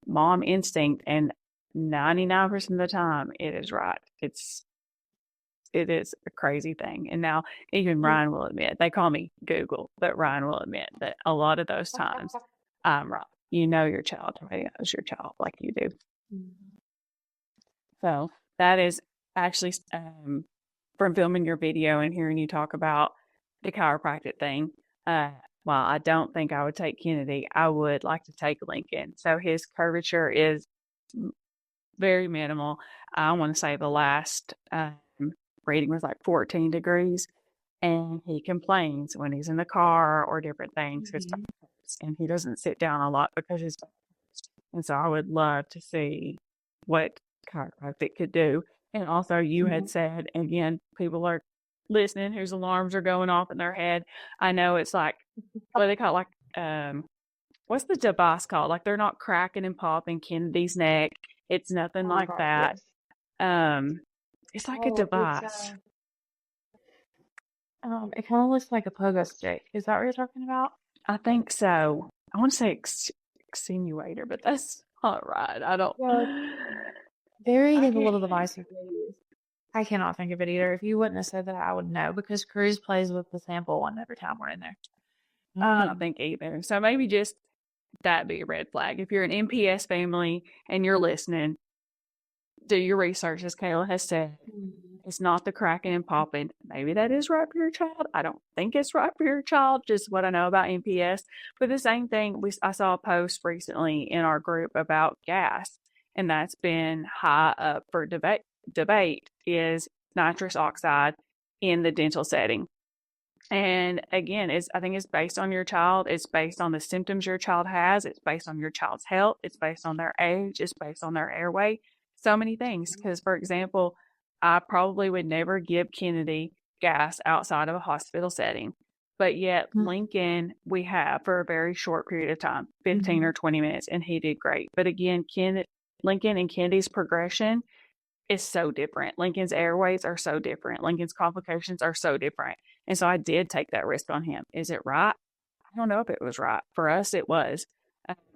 mom instinct, and 99% of the time it is right. It is a crazy thing. And now even Ryan will admit, they call me Google, but Ryan will admit that a lot of those times I'm right. You know your child knows your child like you do. So that is actually from filming your video and hearing you talk about the chiropractic thing. While I don't think I would take Kennedy, I would like to take Lincoln. So his curvature is very minimal. I want to say the last reading was like 14 degrees. And he complains when he's in the car or different things. And he doesn't sit down a lot because his back hurts. And so I would love to see what chiropractic could do. And also you had said, again, people are listening whose alarms are going off in their head. I know it's like, what do they call it? Like, what's the device called? Like they're not cracking and popping Kennedy's neck. It's nothing like that. Yes. It's like a device. It kind of looks like a pogo stick. Is that what you're talking about? I think so. I want to say extenuator, but that's not right. I don't. Very little device. I cannot think of it either. If you wouldn't have said that, I would know because Cruz plays with the sample one every time we're in there. I don't think either. So maybe just that be a red flag. If you're an MPS family and you're listening, do your research, as Kayla has said. It's not the cracking and popping. Maybe that is right for your child. I don't think it's right for your child, just what I know about MPS. But the same thing, I saw a post recently in our group about gas, and that's been high up for debate is nitrous oxide in the dental setting. And again, I think it's based on your child. It's based on the symptoms your child has. It's based on your child's health. It's based on their age. It's based on their airway. So many things. Because, for example, I probably would never give Kennedy gas outside of a hospital setting. But yet, Lincoln, we have for a very short period of time, 15 or 20 minutes, and he did great. But again, Lincoln and Kennedy's progression is so different. Lincoln's airways are so different. Lincoln's complications are so different. And so I did take that risk on him. Is it right? I don't know if it was right. For us, it was.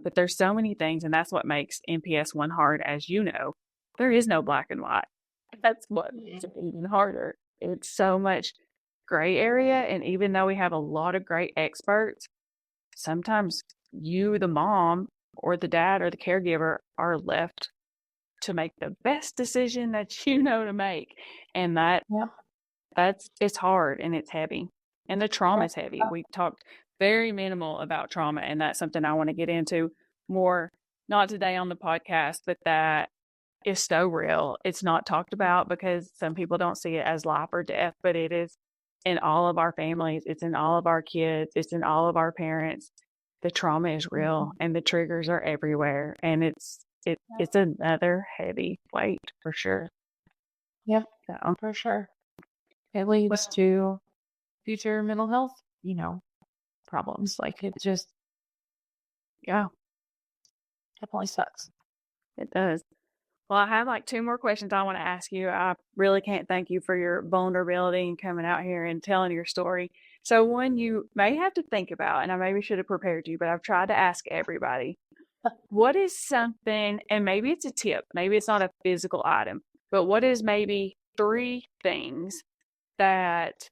But there's so many things, and that's what makes MPS 1 hard, as you know. There is no black and white. That's what makes it even harder. It's so much gray area, and even though we have a lot of great experts, sometimes you, the mom, or the dad, or the caregiver, are left to make the best decision that you know to make. And it's hard and it's heavy. And the trauma is heavy. We talked very minimal about trauma, and that's something I want to get into more, not today on the podcast, but that is so real. It's not talked about because some people don't see it as life or death, but it is in all of our families. It's in all of our kids. It's in all of our parents. The trauma is real and the triggers are everywhere. And it's another heavy weight for sure. Yeah, so, for sure. It leads to future mental health, problems. Like it just, definitely sucks. It does. Well, I have like 2 more questions I want to ask you. I really can't thank you for your vulnerability and coming out here and telling your story. So one you may have to think about, and I maybe should have prepared you, but I've tried to ask everybody. What is something, and maybe it's a tip, maybe it's not a physical item, but what is maybe 3 things that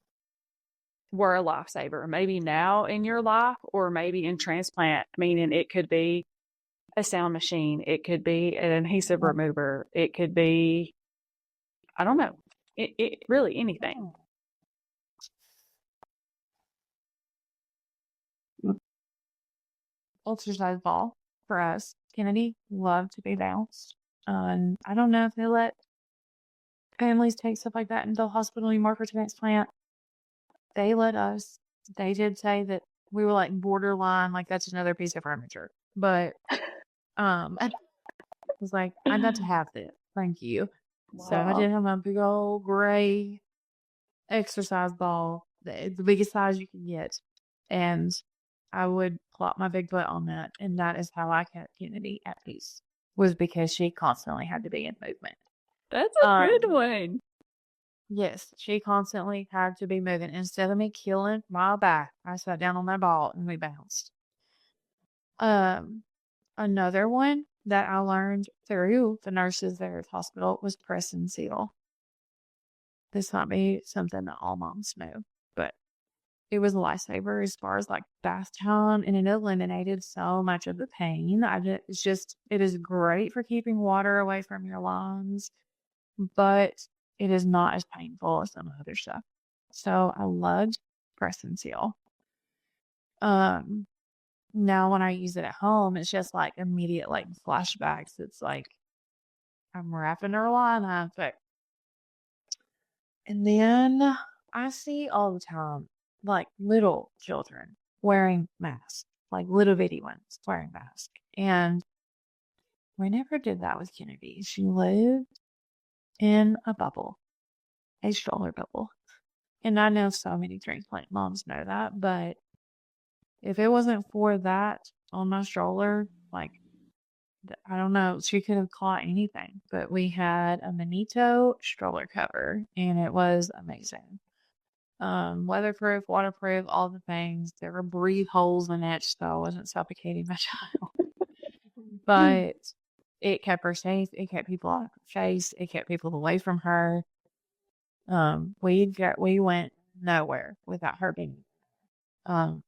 were a lifesaver, maybe now in your life or maybe in transplant, meaning it could be a sound machine, it could be an adhesive remover, it could be, I don't know, it really anything. Exercise ball for us. Kennedy loved to be bounced. And I don't know if they let families take stuff like that into the hospital anymore for transplant. They let us. They did say that we were like borderline, like that's another piece of furniture. But I was like, I got to have this. Thank you. So I did have my big old gray exercise ball, the biggest size you can get. And I would plop my big butt on that. And that is how I kept Kennedy at peace, was because she constantly had to be in movement. That's a good one. Yes, she constantly had to be moving. Instead of me killing my back, I sat down on that ball and we bounced. Another one that I learned through the nurses there at the hospital was press and seal. This might be something that all moms know, but it was a lifesaver as far as like bath time, and it eliminated so much of the pain. It is great for keeping water away from your lungs, but it is not as painful as some other stuff. So I loved press and seal. Now when I use it at home, it's just like immediate like flashbacks. It's like I'm wrapping her line up. And then I see all the time like little children wearing masks, like little bitty ones wearing masks. And we never did that with Kennedy. She lived in a bubble, a stroller bubble. And I know so many transplant moms know that, but if it wasn't for that on my stroller, like, I don't know, she could have caught anything. But we had a Manito stroller cover, and it was amazing. Weatherproof, waterproof, all the things. There were breathe holes in it, so I wasn't suffocating my child. But it kept her safe. It kept people out of her face. It kept people away from her. We went nowhere without her being,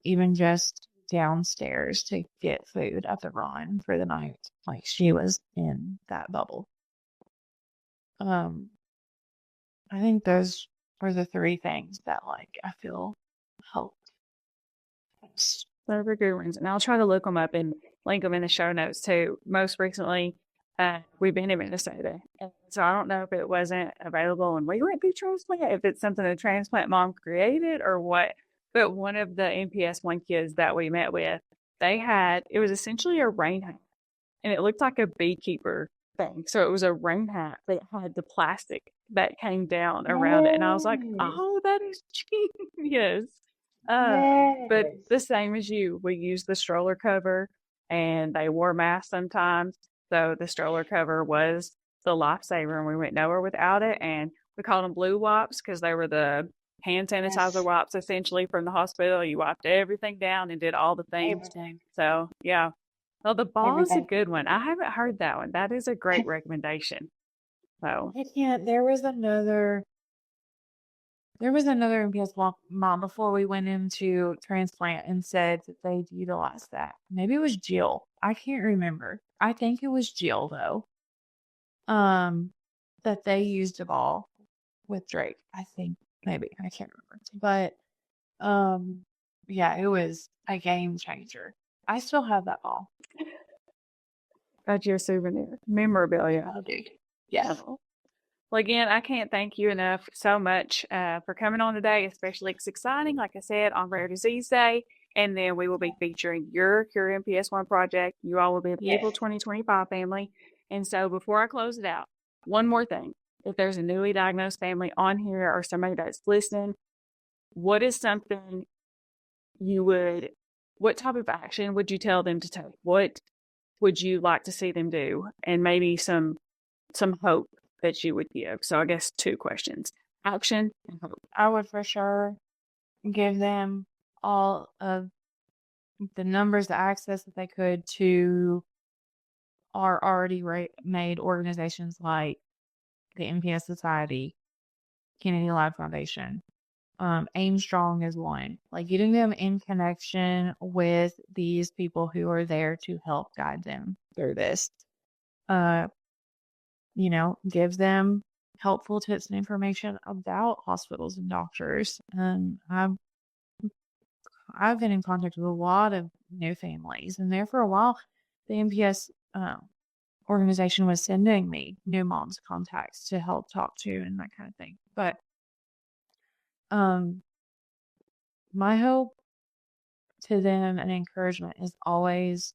even just downstairs to get food at the run for the night. Like, she was in that bubble. I think those are the 3 things that, like, I feel helped. Those are good ones. And I'll try to look them up and link them in the show notes too. Most recently, we've been in Minnesota. And so I don't know if it wasn't available and we went through transplant, if it's something a transplant mom created or what. But one of the NPS 1 kids that we met with, it was essentially a rain hat. And it looked like a beekeeper thing. So it was a rain hat that had the plastic that came down around it. And I was like, oh, that is genius. But the same as you, we used the stroller cover and they wore masks sometimes. So the stroller cover was the lifesaver and we went nowhere without it. And we called them blue wipes because they were the hand sanitizer wipes essentially from the hospital. You wiped everything down and did all the things. Everything. So yeah. Well, the ball is a good one. I haven't heard that one. That is a great recommendation. So There was another MPS mom before we went into transplant and said that they'd utilize that. Maybe it was Jill. I can't remember. I think it was Jill though. That they used a ball with Drake. I think maybe, I can't remember. But yeah, it was a game changer. I still have that ball. That's your souvenir memorabilia. Oh, dude. Yeah. Well, again, I can't thank you enough so much for coming on today, especially it's exciting, like I said, on Rare Disease Day. And then we will be featuring your Cure MPS 1 project. You all will be the April 2025 family. And so before I close it out, one more thing. If there's a newly diagnosed family on here or somebody that's listening, what is something what type of action would you tell them to take? What would you like to see them do? And maybe some hope that you would give. So I guess 2 questions: action and hope. I would for sure give them all of the numbers, the access that they could to our already made organizations like the MPS Society, Kennedy Lab Foundation. Aim Strong is one. Like getting them in connection with these people who are there to help guide them through this. Give them helpful tips and information about hospitals and doctors. I've been in contact with a lot of new families, and there for a while, the MPS organization was sending me new moms contacts to help talk to and that kind of thing. But my hope to them and encouragement is always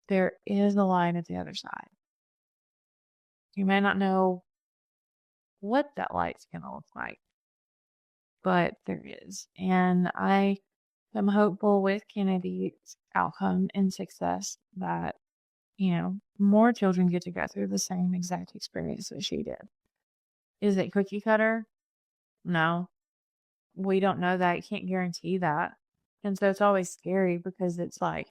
there is a light at the other side. You may not know what that light's going to look like, but there is. And I am hopeful with Kennedy's outcome and success that, more children get to go through the same exact experience that she did. Is it cookie cutter? No. We don't know that. You can't guarantee that. And so it's always scary because it's like,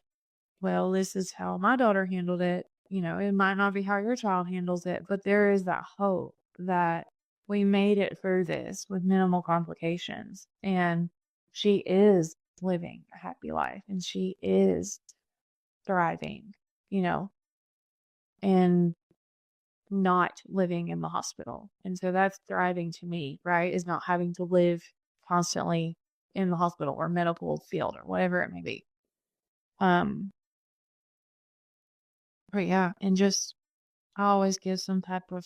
well, this is how my daughter handled it. It might not be how your child handles it, but there is that hope that we made it through this with minimal complications. And she is living a happy life and she is thriving, and not living in the hospital. And so that's thriving to me, right? Is not having to live constantly in the hospital or medical field or whatever it may be. But yeah, and just I always give some type of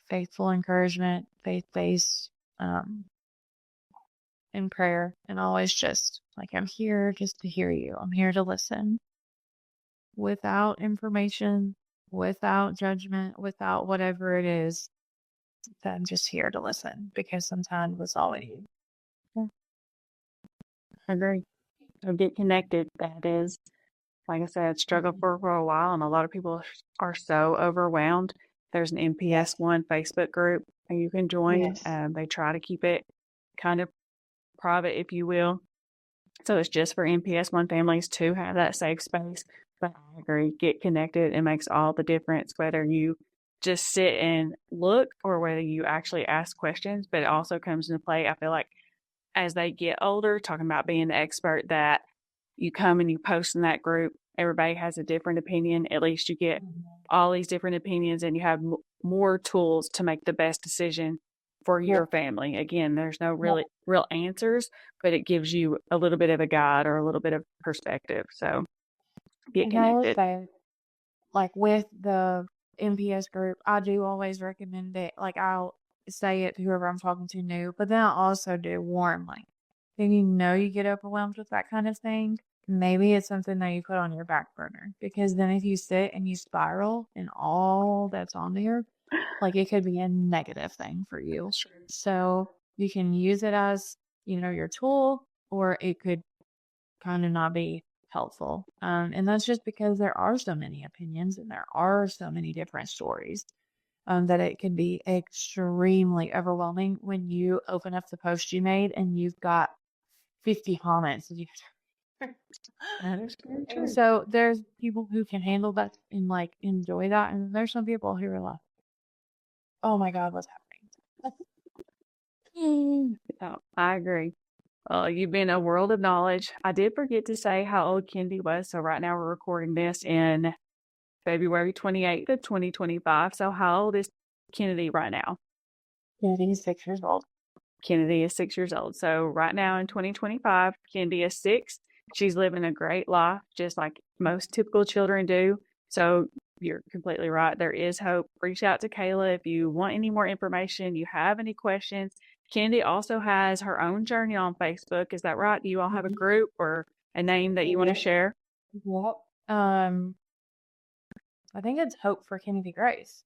faithful encouragement, faith-based, in prayer, and always just like, I'm here just to hear you. I'm here to listen without information, without judgment, without whatever it is. That I'm just here to listen because sometimes that's all we need. I agree. Or get connected. That is, like I said, struggled for a while, and a lot of people are so overwhelmed. There's an MPS One Facebook group and you can join. Yes. They try to keep it kind of private, if you will. So it's just for MPS One families to have that safe space. But I agree, get connected. It makes all the difference, whether you just sit and look or whether you actually ask questions. But it also comes into play, I feel like, as they get older, talking about being the expert, that you come and you post in that group. Everybody has a different opinion. At least you get all these different opinions and you have more tools to make the best decision for your family. Again, there's no real answers, but it gives you a little bit of a guide or a little bit of perspective. So get connected. I would say, like with the MPS group, I do always recommend it. Like I'll say it to whoever I'm talking to new, but then I also do warmly. Then you get overwhelmed with that kind of thing. Maybe it's something that you put on your back burner because then if you sit and you spiral and all that's on there, like it could be a negative thing for you. So you can use it as, your tool, or it could kind of not be helpful. And that's just because there are so many opinions and there are so many different stories. That it can be extremely overwhelming when you open up the post you made and you've got 50 comments. That is very true. And so there's people who can handle that and like enjoy that. And there's some people who are like, oh my God, what's happening? Oh, I agree. You've been a world of knowledge. I did forget to say how old Kendi was. So right now we're recording this in February 28th of 2025. So how old is Kennedy right now? Kennedy is 6 years old. Kennedy is 6 years old. So right now in 2025, Kennedy is 6. She's living a great life, just like most typical children do. So you're completely right. There is hope. Reach out to Kayla if you want any more information, you have any questions. Kennedy also has her own journey on Facebook. Is that right? Do you all have a group or a name that you want to share? Yep. I think it's Hope for Kennedy Grace.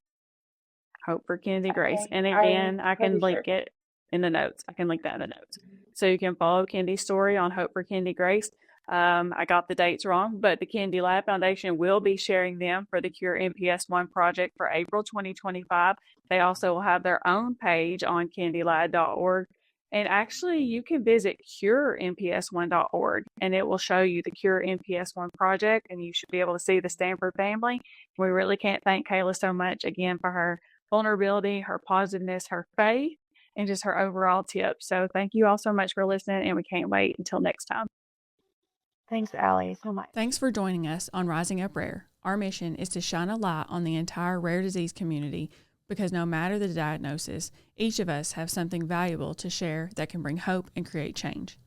Hope for Kennedy Grace. And again, I can link it in the notes. I can link that in the notes. So you can follow Kendi's story on Hope for Kennedy Grace. I got the dates wrong, but the Kennedy Lab Foundation will be sharing them for the Cure MPS One project for April 2025. They also will have their own page on kennedylab.org. And actually, you can visit curemps1.org, and it will show you the Cure MPS One project, and you should be able to see the Stanford family. We really can't thank Kayla so much again for her vulnerability, her positiveness, her faith, and just her overall tips. So thank you all so much for listening, and we can't wait until next time. Thanks, Allie, so much. Thanks for joining us on Rising Up Rare. Our mission is to shine a light on the entire rare disease community because no matter the diagnosis, each of us have something valuable to share that can bring hope and create change.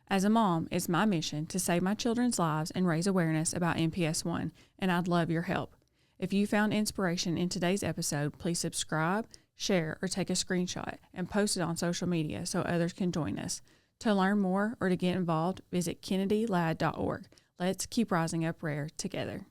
As a mom, it's my mission to save my children's lives and raise awareness about MPS 1, and I'd love your help. If you found inspiration in today's episode, please subscribe, share, or take a screenshot and post it on social media so others can join us. To learn more or to get involved, visit kennedylad.org. Let's keep rising up rare together.